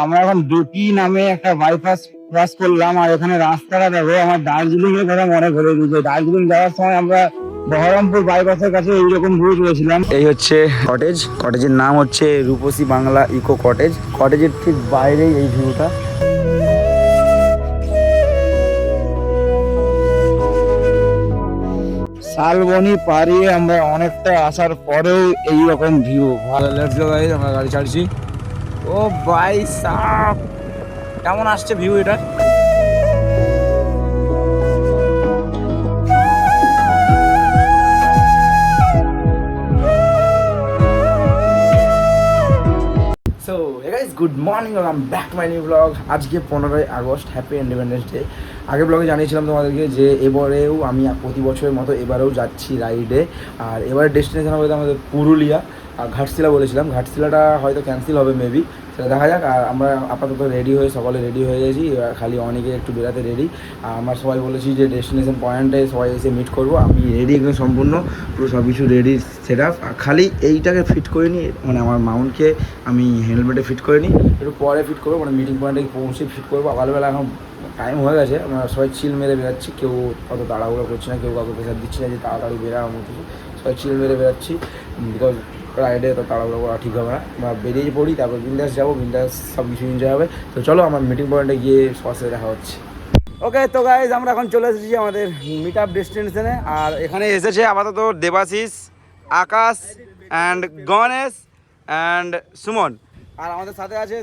আমরা এখন দুটি নামে একটা বাইপাস ক্রস করলাম, আর এখানে রাস্তাটা দেখো আমার দার্জিলিং এর কথা মনে করে দিয়েছে। দার্জিলিং যাওয়ার সময় আমরা বহরমপুর বাইপাসের কাছে এইরকম ভিউ পেয়েছিলাম। এই হচ্ছে কটেজ, কটেজের নাম হচ্ছে রূপসী বাংলা ইকো কটেজ। কটেজের ঠিক বাইরেই এই ভিউটা। শালবনি পাড়িয়ে আমরা অনেকটা আসার পরেও এইরকম ভিউ। ভালো লাগছে গাইস, আমরা গাড়ি ছাড়ছি। ও ভাই সাব, কেমন আসছে ভিউ এটা। So hey guys, good morning, welcome back to my new blog. আজকে 15ই আগস্ট, হ্যাপি ইন্ডিপেন্ডেন্স ডে। আগের ব্লগে জানিয়েছিলাম তোমাদেরকে যে এবারেও আমি প্রতি বছরের মতো এবারেও যাচ্ছি রাইডে। আর এবারে ডেস্টিনেশন হবে আমাদের পুরুলিয়া আর ঘাটশিলা বলেছিলাম। ঘাটশিলাটা হয়তো ক্যান্সেল হবে মেবি, সেটা দেখা যাক। আর আমরা আপাতত রেডি হয়ে সকলে রেডি হয়ে গেছি, খালি অনেকে একটু বেরাতে রেডি। আর আমরা সবাই বলেছি যে ডেস্টিনেশন পয়েন্টে সবাই এসে মিট করবো। আমি রেডি একদম সম্পূর্ণ, পুরো সব কিছু রেডি সেট আপ। খালি এইটাকে ফিট করে নিই, মানে আমার মাউন্টকে আমি হেলমেটে ফিট করে নিই, একটু পরে ফিট করবো, মানে মিটিং পয়েন্টে পৌঁছে ফিট করবো। সকালবেলা এখন টাইম হয়ে গেছে, আমরা সবাই চিল মেরে বেরাচ্ছি, কেউ অত তাড়াহুড়ো করছে না, কেউ কাউকে প্রেশার দিচ্ছি না যে তাড়াতাড়ি বেরা মতো। সবাই চিল মেরে বেরাচ্ছি, বিকজ রাইডে তো তাড়াহুড়ো করা ঠিক হবে না। আমরা বেরিয়ে পড়ি, তারপর বিন্দাস যাবো, বিন্দাস সব কিছু এনজয় হবে। তো চলো আমার মিটিং পয়েন্টে গিয়ে সবার সাথে দেখা হচ্ছে। ওকে, তো গাইজ আমরা এখন চলে এসেছি আমাদের মিট আপ ডেস্টিনেশনে। আর এখানে এসেছে আপাতত দেবাশিস, আকাশ অ্যান্ড গণেশ অ্যান্ড সুমন। আর আমাদের সাথে আছে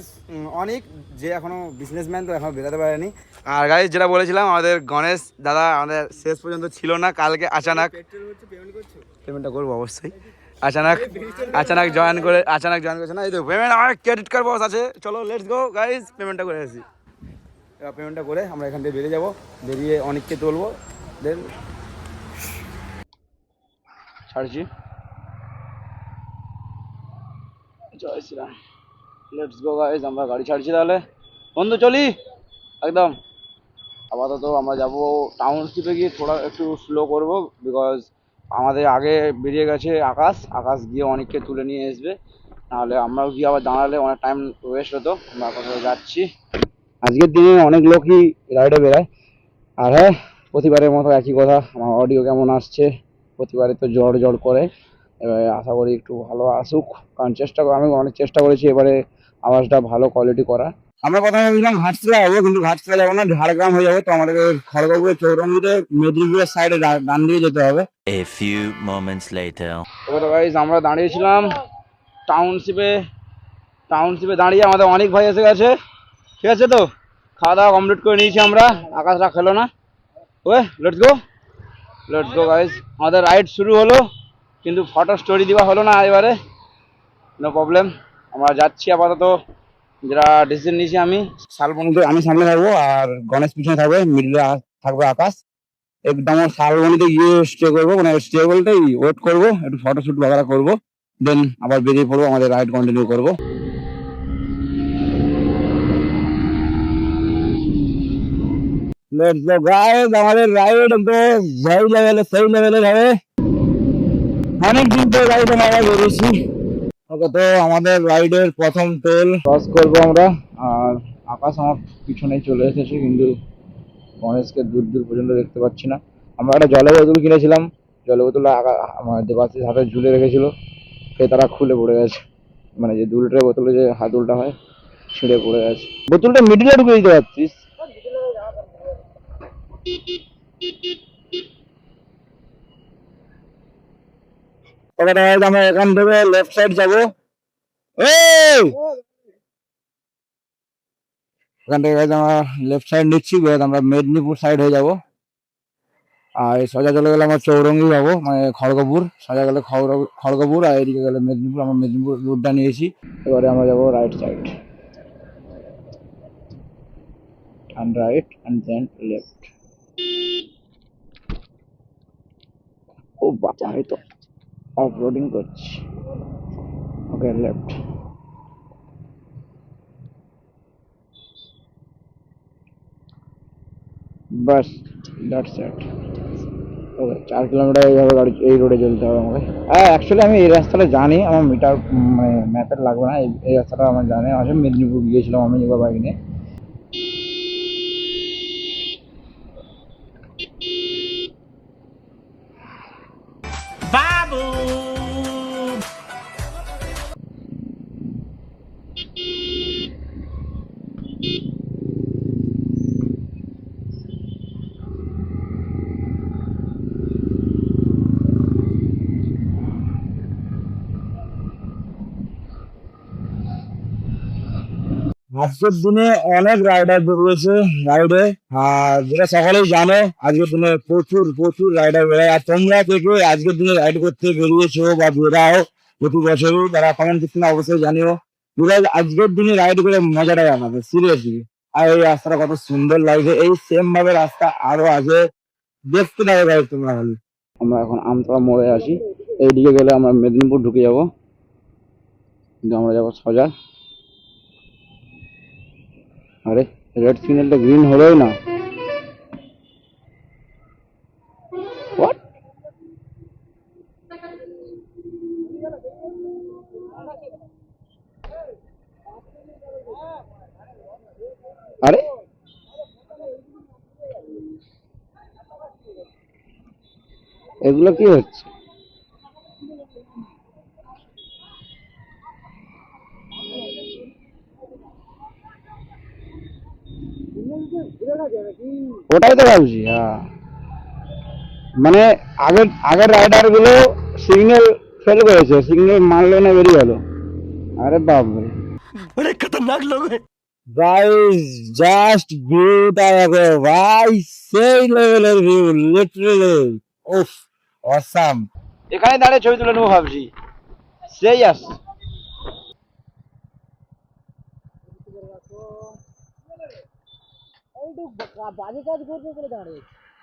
অনিক, যে এখনও বিজনেসম্যান, তো এখনও বেরোতে পারেনি। আর গাইজ যেটা বলেছিলাম, আমাদের গণেশ দাদা আমাদের শেষ পর্যন্ত ছিল না, কালকে আচানক পেমেন্টটা করবো অবশ্যই। আচানক জয়েন করেছে না, এই তো পেমেন্ট আমার ক্রেডিট কার্ড বস আছে। চলো লেটস গো গাইজ, পেমেন্টটা করে আসি। এবার পেমেন্টটা করে আমরা এখান থেকে বেরিয়ে যাবো, বেরিয়ে অনেককে তুলবো, দেন ছাড়ছি। জয় শ্রীরাম, লেটস গো গাইজ, আমরা গাড়ি ছাড়ছি তাহলে। বন্ধু চলি একদম। আপাতত আমরা যাব টাউনশিপে, গিয়ে থোড়া একটু স্লো করবো, বিকজ আমাদের আগে বেরিয়ে গেছে আকাশ গিয়ে অনেককে তুলে নিয়ে আসবে, নাহলে আমরাও গিয়ে আবার দাঁড়ালে অনেক টাইম ওয়েস্ট হতো। আমরা আপাতত যাচ্ছি। আজকের দিনে অনেক লোকই রাইডে বেরায়। আর হ্যাঁ, প্রতিবারের মতো একই কথা, আমার অডিও কেমন আসছে, প্রতিবারে তো জ্বর করে। এবারে আশা করি একটু ভালো আসুক, কারণ আমি অনেক চেষ্টা করেছি এবারে আওয়াজটা ভালো কোয়ালিটি করা। আমরা প্রথমে ভেবেছিলাম ঘাটশিলা যাবো, কিন্তু ঘাটশিলা যাবো না, ঝাড়গ্রাম হয়ে যাবো। তো আমাদের খড়গপুরের চৌরঙ্গিতে মেদিনীপুরের সাইডে ডান দিকে যেতে হবে। A few moments later. তো গাইস আমরা দাঁড়িয়েছিলাম টাউনশিপে দাঁড়িয়ে আমাদের অনেক ভাই এসে গেছে, ঠিক আছে। তো খাওয়া দাওয়া কমপ্লিট করে নিয়েছি আমরা, আকাশরা খেলো না। ওয়ে লেটস গো গাইস, আমাদের রাইড শুরু হলো, কিন্তু ফটো স্টোরি দেওয়া হলো না এবারে। নো প্রবলেম, আমরা যাচ্ছি আপাতত। যেটা ডিসিশন নিয়েছি শালবনিতে আমি সামনে থাকবো, আর গণেশ পিছনে থাকবে, মিডলে থাকবে আকাশ। একদম শালবনিতে গিয়ে স্টে করবো, মানে স্টে বলতে ওয়েট করবো, একটু ফটোশুট বাগারা করবো, দেন আবার বেরিয়ে পড়বো, আমাদের রাইড কন্টিনিউ করবো। লেটস গো গাইস, আমাদের রাইড একদম সেই লেভেলের হবে। অনেক দিন পর রাইডে আমরা বেরিয়েছি। ওকে, তো আমাদের রাইডের প্রথম টোল ক্রস করবো আমরা। আর আকাশ আমার পিছনে চলে এসেছে, কিন্তু গণেশকে দূর দূর পর্যন্ত দেখতে পাচ্ছি না। আমরা একটা জলের বোতল কিনেছিলাম, জলের বোতলটা আমার দেবাশিস হাতে ঝুলে রেখেছিল, সে তারা খুলে পড়ে গেছে। মানে যে 2 লিটারের বোতলে যে হাতলটা হয়, ছিঁড়ে পড়ে গেছে। বোতলটা মিডিলে ঢুকে দিতে পারছিস। আমরা এখান থেকে লেফট সাইড যাবো। এখান থেকে আমরা লেফট সাইড নিচ্ছি, আমরা মেদিনীপুর সাইড হয়ে যাবো। আর সোজা চলে গেলে আমরা চৌরঙ্গি যাবো, মানে খড়গপুর। সোজা গেলে খড়গপুর, আর এদিকে গেলে মেদিনীপুর। আমরা মেদিনীপুর রুটটা নিয়েছি, এবারে আমরা যাবো right side, and right and then left. ও বাবা, আমি তো অফ রোডিং করছি। Okay, left. বাস, দ্যাটস ইট। ওকে 4 কিলোমিটার এইভাবে গাড়ি এই রোডে চলতে হবে আমাকে। হ্যাঁ অ্যাকচুয়ালি আমি এই রাস্তাটা জানি, আমার মিটার মানে ম্যাপের লাগবে না, এই রাস্তাটা আমার জানি। আসলে মেদিনীপুর গিয়েছিলাম আমি এবার বাইক নিয়ে। আজকের দিনে অনেক রাইডার বেরিয়েছে রাইডে, আর যেটা সকলেই জানো আজকের দিনে প্রচুর প্রচুর রাইডার বেরোয়। আর তোমরা দেখো আজকের দিনে রাইড করতে বেরিয়েছো বা বেরাও প্রতি বছরই, তারা কমেন্ট সেকশনে অবশ্যই জানিও। বিকজ আজকের দিনে রাইড করে মজাটাই আমাদের সিরিয়াসলি। আর এই রাস্তাটা কত সুন্দর লাগছে, এই সেম ভাবে রাস্তা আরো আছে, দেখতে লাগে গাইজ তোমরা খালি। আমরা এখন আমতলা মোড়ে আছি, এইদিকে গেলে আমরা মেদিনীপুর ঢুকে যাবো, কিন্তু আমরা যাবো সোজা। আরে রেড সিগন্যালটা গ্রিন হলোই না, হোয়াট? আরে এগুলো কি হচ্ছে? ওটাই তো ভাবছি। হ্যাঁ মানে আগের আগের রাইডার গুলো সিগন্যাল ফেল করেছে, সিগন্যাল মারলো না, বেরিয়ে গেল। আরে বাপরে, बड़े खतरनाक लोग हैं। গাইস জাস্ট ভিউটা দেখো ভাই, সেই লেভেলের ভিউ লিটারালি। উফ অসাম। এখানে দাঁড়িয়ে ছবি তুলে নেবো ভাবছি, সেই আসছে।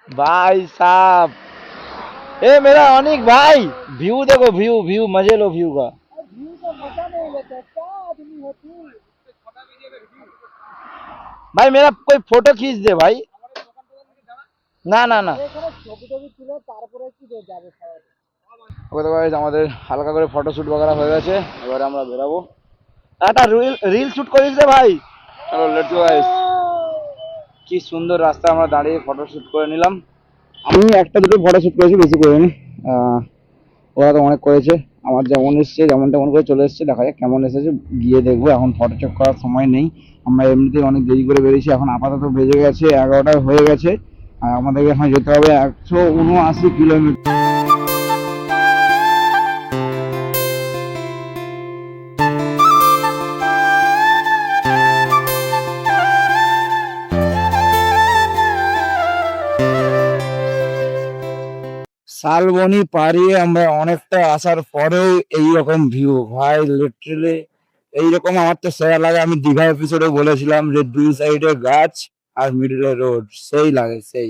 भाई साहब ए मेरा अनिक भाई, व्यू देखो, व्यू व्यू मजे लो व्यू का। भाई मेरा कोई फोटो खींच दे भाई। না না না ওকে তো গাইস আমাদের হালকা করে ফটোশুট বগেরা হয়ে গেছে, এবারে আমরা বেরাবো। একটা রিল রিল শুট করিস রে ভাই। চলো লেটস গো গাইস। কি সুন্দর রাস্তা, আমরা দাঁড়িয়ে ফটোশুট করে নিলাম। আমি একটা দুটো ফটোশুট করেছি, বেশি করিনি। ওরা তো অনেক করেছে, আমার যেমন এসছে যেমন তেমন করে চলে এসছে, দেখা যাক কেমন এসেছে, গিয়ে দেখবো। এখন ফটো চেক করার সময় নেই, আমরা এমনিতেই অনেক দেরি করে বেরিয়েছি। এখন আপাতত বেজে গেছে 11টা হয়ে গেছে, আর আমাদেরকে এখন যেতে হবে 179 কিলোমিটার। শালবনি পাড়িয়ে আমরা অনেকটা আসার পরেও এইরকম ভিউ ভাই, লিটারালি এইরকম আমার তো সেরা লাগে। আমি দীঘা এপিসোডে বলেছিলাম যে দুই সাইডে গাছ আর মিডলে রোড, সেই লাগে, সেই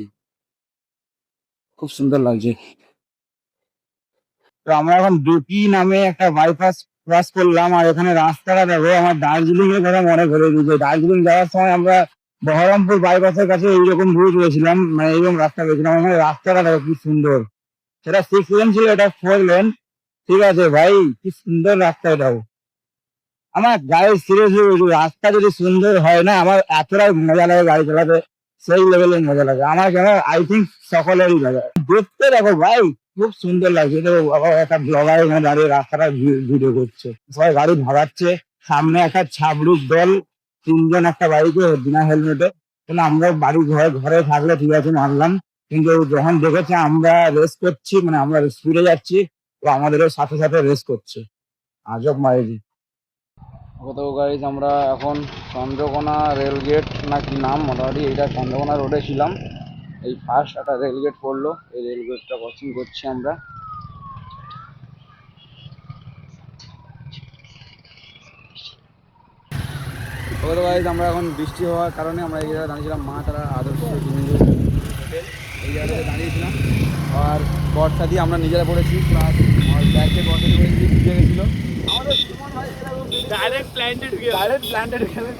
খুব সুন্দর লাগছে। তো আমরা এখন দুটি নামে একটা বাইপাস ক্রস করলাম, আর এখানে রাস্তাটা দেখো, আমার দার্জিলিং এর কথা মনে করে দিয়েছে। দার্জিলিং যাওয়ার সময় আমরা বহরমপুর বাইপাসের কাছে এইরকম ভিউ করেছিলাম, মানে এইরকম রাস্তা পেয়েছিলাম। এখানে রাস্তাটা দেখো কি সুন্দর, সেটা 6 লেন ছিল, এটা 4 লেন। ঠিক আছে ভাই, কি সুন্দর রাস্তা এটাও। আমার গাড়ি সিরিয়াসলি রাস্তা যদি সুন্দর হয় না, আমার এতটাই মজা লাগে গাড়ি চালাতে, সেই লেভেলের মজা লাগে আমার। কেন আই থিঙ্ক সকলেরই লাগে। দেখতে দেখো ভাই খুব সুন্দর লাগছে। দেখো আবার একটা ব্লগার এখানে দাঁড়িয়ে রাস্তাটা ভিডিও করছে, সবাই গাড়ি ভাগাচ্ছে, সামনে একটা ছাবড়ির দল, 3 জন একটা বাইকে বিনা হেলমেটে। কিন্তু আমরা বাড়ি ঘরে ঘরে থাকলে ঠিক আছে মানলাম, কিন্তু যখন দেখেছে আমরা রেস করছি, মানে আমরা স্পিডে যাচ্ছি, তো আমাদেরও সাথে সাথে রেস করছে। আজব মাইরি। তো গাইজ আমরা এখন চন্দ্রকোনা রেলগেট না কি নাম, মোটামুটি এইটা চন্দ্রকোনা রোডে ছিলাম। এই ফার্স্ট একটা রেলগেট পড়লো, এই রেলগেটটা ক্রসিং করছি আমরা। তো গাইজ আমরা এখন বৃষ্টি হওয়ার কারণে আমরা এই জায়গায় দাঁড়িয়েছিলাম, মা তারা আদর্শ হিন্দু হোটেল, এই জায়গাটাতে দাঁড়িয়েছিলাম। আর বর্ষা দিয়ে আমরা নিজেরা পড়েছি, প্লাস আমার ব্যাগকে বর্ষা দিয়ে পড়েছি, ভিজে গেছিলো আমাদের সুমন ভাই। ডাইরেক্ট প্ল্যান্টেড গেলে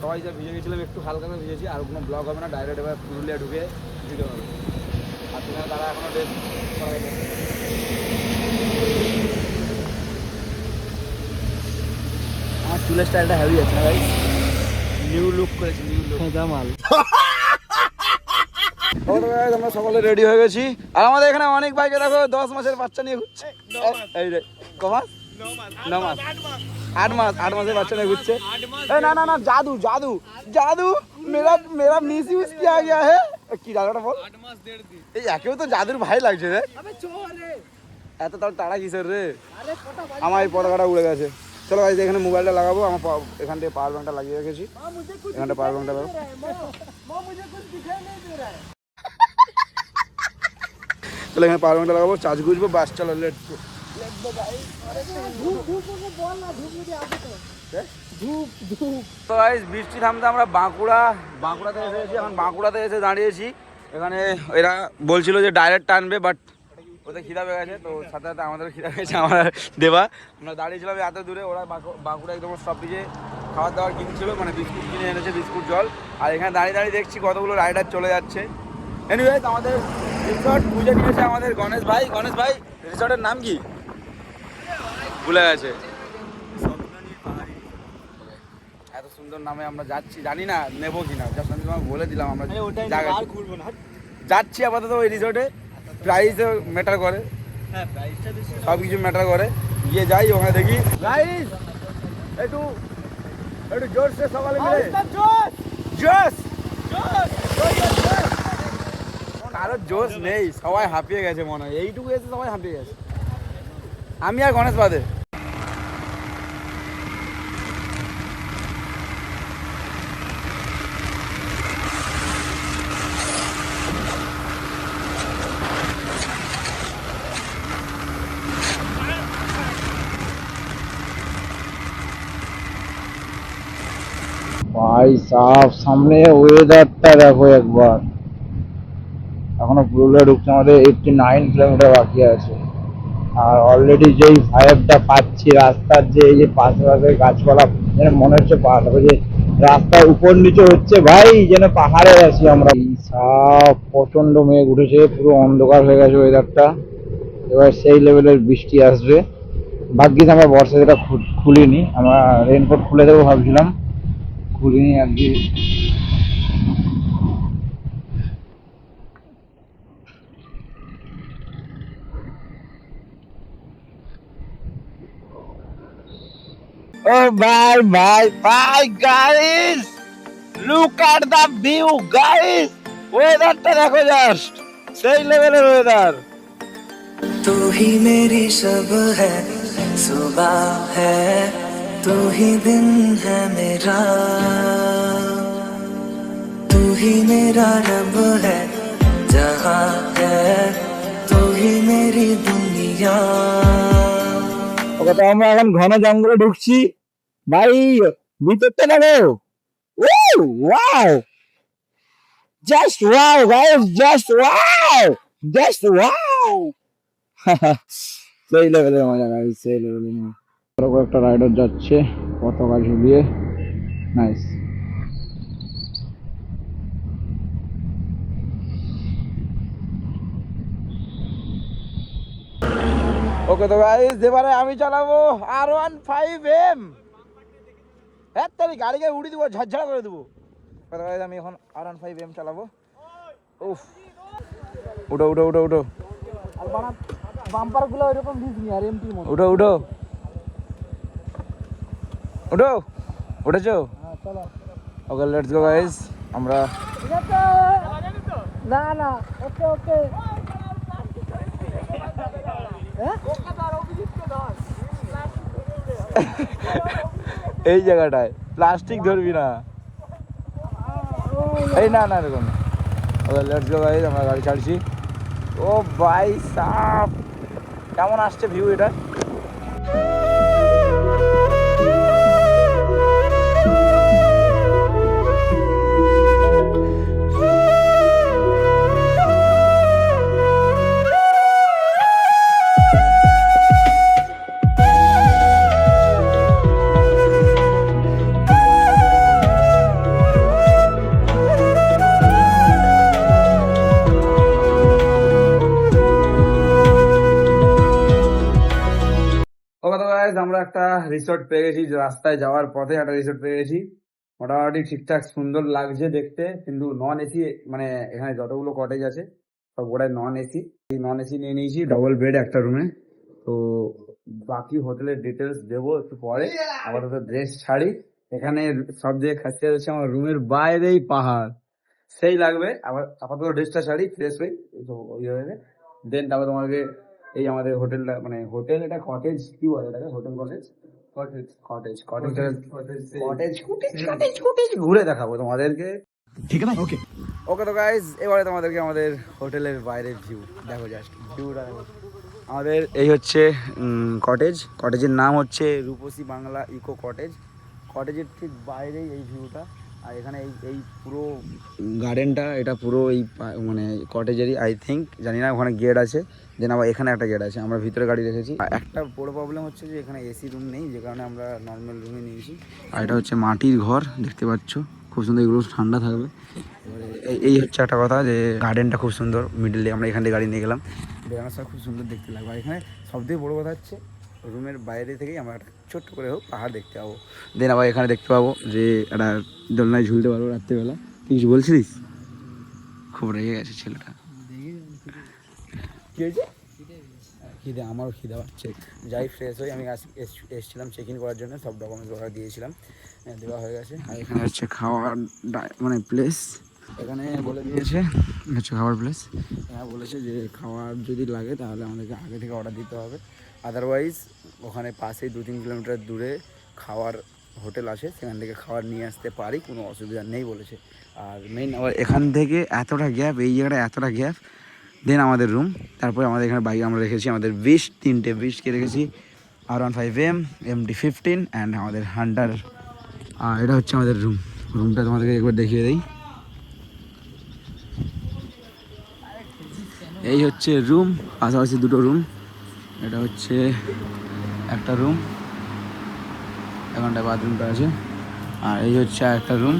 সবাই যা ভিজে গেছিলাম, একটু হালকা করে ভিজেছি। আর কোনো ব্লগ হবে না, ডাইরেক্ট এবার পুরুলিয়া ঢুকে ভিডিও হবে। আর সেখানে তারা এখনো রেস্ট করাইনি। আমার চুলের স্টাইলটা হেভি আছে না ভাই, নিউ লুক করেছি, নিউ লুক জামাল। আমরা সকলে রেডি হয়ে গেছি, আর আমাদের এখানে অনেক বাইকে দেখো 10 মাসের বাচ্চা নিয়ে ঘুরছে। এই রে কমাস 9 মাস 8 মাস 8 মাসের বাচ্চা নিয়ে ঘুরছে। না না না জাদু জাদু জাদু, মেরা মেরা মিস ইউজ কিয়া গয়া है। কি জাদুটা বল? 8 মাস 1.5 দিন। এই একেও তো জাদুর ভাই লাগছে রে। আবে চল রে, এত তাড়া কিসের রে? আরে কটা বাজে, আমার এই পতাকাটা উড়ে গেছে। চলো গাইস, এখানে মোবাইলটা লাগাবো। আমার এখান থেকে পাওয়ার ব্যাংকটা লাগিয়ে রেখেছি, এখানটা পাওয়ার ব্যাংকটা লাগাবো। চলো এখানে পাওয়ার ব্যাংকটা লাগাবো, চার্জ গুজবো, বাস চলো লেটস গো। তো গাইস বৃষ্টি থামতে আমরা বাঁকুড়াতে এসেছি। এখন বাঁকুড়াতে এসে দাঁড়িয়েছি। এখানে এরা বলছিল যে ডাইরেক্ট টানবে, বাট ওদের খিদা পেয়ে গেছে, তো সাথে সাথে আমাদের খিদা পেয়েছে, আমরা দেবা। আমরা দাঁড়িয়েছিলাম এত দূরে, ওরা বাঁকুড়া একদম স্টপেজে খাবার দাবার কিনছিল, মানে বিস্কুট কিনে এনেছে, বিস্কুট জল। আর এখানে দাঁড়িয়ে দাঁড়িয়ে দেখছি কতগুলো রাইডার চলে যাচ্ছে। এনিওয়েজ আমাদের রিসর্ট বুঝে নিয়েছে আমাদের গণেশ ভাই। গণেশ ভাই, রিসর্টের নাম কি ভুলে গেছে? এত সুন্দর নামে আমরা যাচ্ছি, জানি না নেবো কিনা, জাস্ট আমি তোমাকে বলে দিলাম আমরা যাচ্ছি আপাতত ওই রিসর্টে। প্রাইস ম্যাটার করে, সব কিছু ম্যাটার করে। গিয়ে যাই, ওখানে দেখি গাইস একটু একটু জোরসে সকালে মিলে জোশ। কারোর জোশ নেই, সবাই হাঁপিয়ে গেছে মনে হয়, এইটুকু এসে সবাই হাঁপিয়ে গেছে, আমি আর গণেশ বাদে। ভাই সাহেব সামনে ওয়েদারটা দেখো একবার, এখনো পুরুলিয়া ঢুকছে, আমাদের 89 কিলোমিটার বাকি আছে। আর অলরেডি যেই ভাইবটা পাচ্ছি রাস্তার, যে এই যে পাশে পাশে গাছপালা, যেন মনে হচ্ছে পাহাড়, যে রাস্তার উপর নিচে হচ্ছে ভাই, যেন পাহাড়ে আছি আমরা। সব প্রচন্ড মেঘ উঠেছে, পুরো অন্ধকার হয়ে গেছে ওয়েদারটা। এবার সেই লেভেলের বৃষ্টি আসবে। ভাগ্যিস আমরা বর্ষা যেটা খুলিনি, আমরা রেনকোট খুলে দেবো ভাবছিলাম, খুলিনি আর কি। Oh bye guys, look at the view guys, ওয়েদারটা দেখো জাস্ট, সেই লেভেলের ওয়েদার। तू ही मेरी सब है, सुबह है, तू ही दिन है मेरा, तू ही मेरा रब है, जहाँ है तू ही मेरी दुनिया। ওকে, তো আমরা এখন ঘন জঙ্গলে ঢুকছি ভাই, ভিতরটা দেখো, wow, just wow guys, just wow, just wow. সেই লেভেলের মজা গাইস, সেই লেভেলের মজা। আরো কয়েকটা রাইডার যাচ্ছে পতাকা ঝুলিয়ে, নাইস। ওকে তো গাইস, এবারে আমি চালাবো R15M। হ্যাঁ তাহলে গাড়িকে উড়িয়ে দেবো, ঝাড়ঝাড়া করে দেবো। আমি এখন R15M চালাবো। উফ, উঠো উঠো উঠো উঠো, বাম্পার গুলো এরকম দিসনি আর এমটি মতো। উঠো উঠো উঠো, উঠেছো? হ্যাঁ চলো। ওকে লেটস গো গাইস, আমরা না না ওকে ওকে এই জায়গাটায় প্লাস্টিক ধরবি না, এই না না এরকম। ওকে লেটস গো গাইস, আমরা গাড়ি ছাড়ছি। ও ভাই সাহেব, কেমন আসছে ভিউ এটা? রিসোর্ট পেয়ে গেছি, রাস্তায় যাওয়ার পথে একটা রিসোর্ট পেয়ে গেছি। মোটামুটি ঠিকঠাক সুন্দর লাগছে দেখতে, কিন্তু নন এসি, মানে এখানে যতগুলো কটেজ আছে সব গোটাই নন এসি। এই নন এসি নিয়ে নিয়েছি, ডবল বেড একটা রুমে। তো বাকি হোটেলের ডিটেলস দেবো একটু পরে, আপাতত ড্রেস ছাড়ি। এখানে সব থেকে খাসিয়াত হচ্ছে আমার রুমের বাইরেই পাহাড়, সেই লাগবে। আবার আপাতত ড্রেসটা ছাড়ি, ফ্রেশ হই, ওই হয়ে দেন তারপর তোমাকে এই আমাদের হোটেলটা, মানে হোটেল এটা কটেজ কি বলে এটাকে, hotel cottage cottage cottage cottage cottage cottage ঘুরে দেখাবো তোমাদেরকে। ठीक है भाई ओके ওকে তো গাইজ, এবারে তোমাদেরকে আমাদের হোটেলের বাইরের ভিউ দেখো, জাস্ট ভিউটা দেখো। আমাদের এই হচ্ছে কটেজ, কটেজের নাম হচ্ছে রূপসী বাংলা ইকো কটেজ। কটেজের ঠিক বাইরেই এই ভিউটা। আর এখানে এই পুরো গার্ডেনটা, এটা পুরো এই মানে কটেজেরই আই থিঙ্ক, জানি না। ওখানে গেট আছে, দেন আবার এখানে একটা গেট আছে। আমরা ভিতরে গাড়ি রেখেছি। একটা বড় প্রবলেম হচ্ছে যে এখানে এসি রুম নেই, যে কারণে আমরা নর্মাল রুমে নিয়েছি। আর এটা হচ্ছে মাটির ঘর, দেখতে পাচ্ছ খুব সুন্দর, এগুলো ঠান্ডা থাকবে। এবারে এই হচ্ছে একটা কথা, যে গার্ডেনটা খুব সুন্দর, মিডলে আমরা এখান থেকে গাড়ি নিয়ে গেলাম, বেড়ানোর সময় খুব সুন্দর দেখতে লাগবে। আর এখানে সবথেকে বড় কথা হচ্ছে রুমের বাইরে থেকেই আমরা একটা ছোট্ট করে হোক পাহাড় দেখতে পাবো। দেন আবার এখানে দেখতে পাবো যে একটা দোলনায় ঝুলতে পারবো রাত্রেবেলা। তুই কিছু বলছিলিস? খুব রেগে গেছে ছেলেটা। কি হয়েছে? খিদে, আমারও খিদে পাচ্ছে। যাই ফ্রেশ হই, আমি এসেছিলাম চেক ইন করার জন্য, সব ডকুমেন্টস ওরা দিয়েছিলাম, দেওয়া হয়ে গেছে। আর এখানে হচ্ছে খাওয়ার মানে প্লেস, এখানে বলে দিয়েছে হচ্ছে খাওয়ার প্লেস। হ্যাঁ বলেছে যে খাওয়ার যদি লাগে তাহলে আমাদেরকে আগে থেকে অর্ডার দিতে হবে, আদারওয়াইজ ওখানে পাশেই 2-3 কিলোমিটার দূরে খাওয়ার হোটেল আছে, সেখান থেকে খাবার নিয়ে আসতে পারি, কোনো অসুবিধা নেই বলেছে। আর মেইন আবার এখান থেকে এতটা গ্যাপ, এই জায়গাটা এতটা গ্যাপ। দেন আমাদের রুম, তারপরে আমাদের এখানে বাইক আমরা রেখেছি, আমাদের 3টে বিশকে রেখেছি, R15M MT-15 অ্যান্ড আমাদের হান্টার। এটা হচ্ছে আমাদের রুমটা তোমাদেরকে একবার দেখিয়ে দিই। এই হচ্ছে রুম, পাশাপাশি দুটো রুম। এটা হচ্ছে একটা রুম, এখানটায় বাথরুমটা আছে। আর এই হচ্ছে একটা রুম,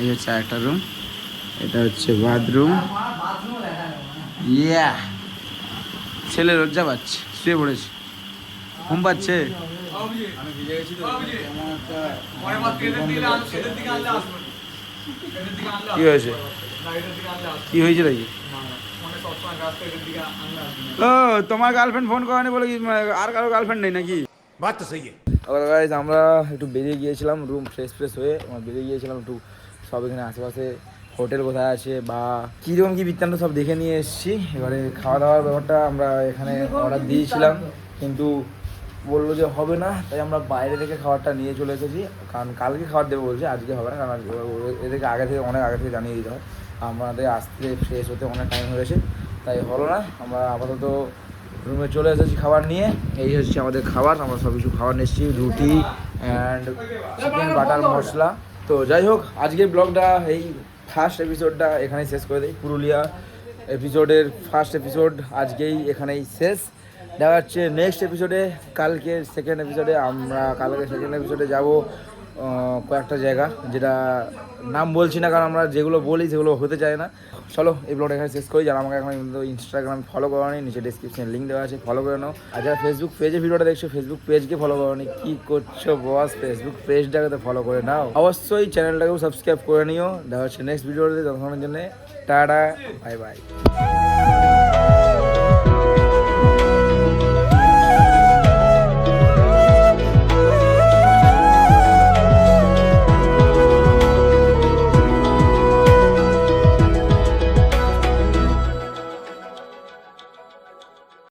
এই হচ্ছে একটা রুম, এটা হচ্ছে বাথরুম। ইয়া, ছেলে লজ্জা পাচ্ছে, শুয়ে পড়েছে, ঘুম পাচ্ছে। কি হয়েছে, কি হয়েছে নাকি? ও তোমার গার্লফ্রেন্ড ফোন করেনি বলে কি আর কারো গার্লফ্রেন্ড নেই নাকি? बात तो सही है গাইজ আমরা একটু বেরিয়ে গিয়েছিলাম, রুম ফ্রেশ হয়ে আমরা বেরিয়ে গিয়েছিলাম একটু, সব এখানে আশেপাশে হোটেল কোথায় আছে বা কীরকম কী বৃত্তান্ত সব দেখে নিয়ে এসেছি। এবারে খাওয়া দাওয়ার ব্যাপারটা আমরা এখানে অর্ডার দিয়েছিলাম, কিন্তু বললো যে হবে না, তাই আমরা বাইরে থেকে খাবারটা নিয়ে চলে এসেছি। কারণ কালকে খাবার দেবো বলছে, আজকে হবে না, কারণ এদেরকে অনেক আগে থেকে জানিয়ে দিতে হয়। আমাদের আসতে ফ্রেশ হতে অনেক টাইম হয়েছে, তাই হলো না। আমরা আপাতত রুমে চলে এসেছি খাবার নিয়ে। এই হচ্ছে আমাদের খাবার, আমরা সব কিছু খাবার নিচ্ছি, রুটি অ্যান্ড চিকেন বাটার মশলা। তো যাই হোক, আজকের ব্লগটা এই ফার্স্ট এপিসোডটা এখানেই শেষ করে দিই। পুরুলিয়া এপিসোডের ফার্স্ট এপিসোড আজকেই এখানেই শেষ। দেখা হচ্ছে নেক্সট এপিসোডে, কালকে সেকেন্ড এপিসোডে। আমরা কালকে সেকেন্ড এপিসোডে যাবো কয়েকটা জায়গা, যেটা নাম বলছি না কারণ আমরা যেগুলো বলি সেগুলো হতে চায় না। চলো এই ব্লগটা এখানে শেষ করি। যারা আমাকে এখন ইনস্টাগ্রাম ফলো করোনি, নিচে ডিসক্রিপশনে লিঙ্ক দেওয়া আছে, ফলো করে নাও। আর যারা ফেসবুক পেজে ভিডিওটা দেখছো, ফেসবুক পেজকে ফলো করোনি, কী করছো বস? ফেসবুক পেজটাকে তো ফলো করে নাও, অবশ্যই চ্যানেলটাকেও সাবস্ক্রাইব করে নিও। দেখা হচ্ছে নেক্সট ভিডিওতে, ততক্ষণের জন্য টাটা, বাই বাই।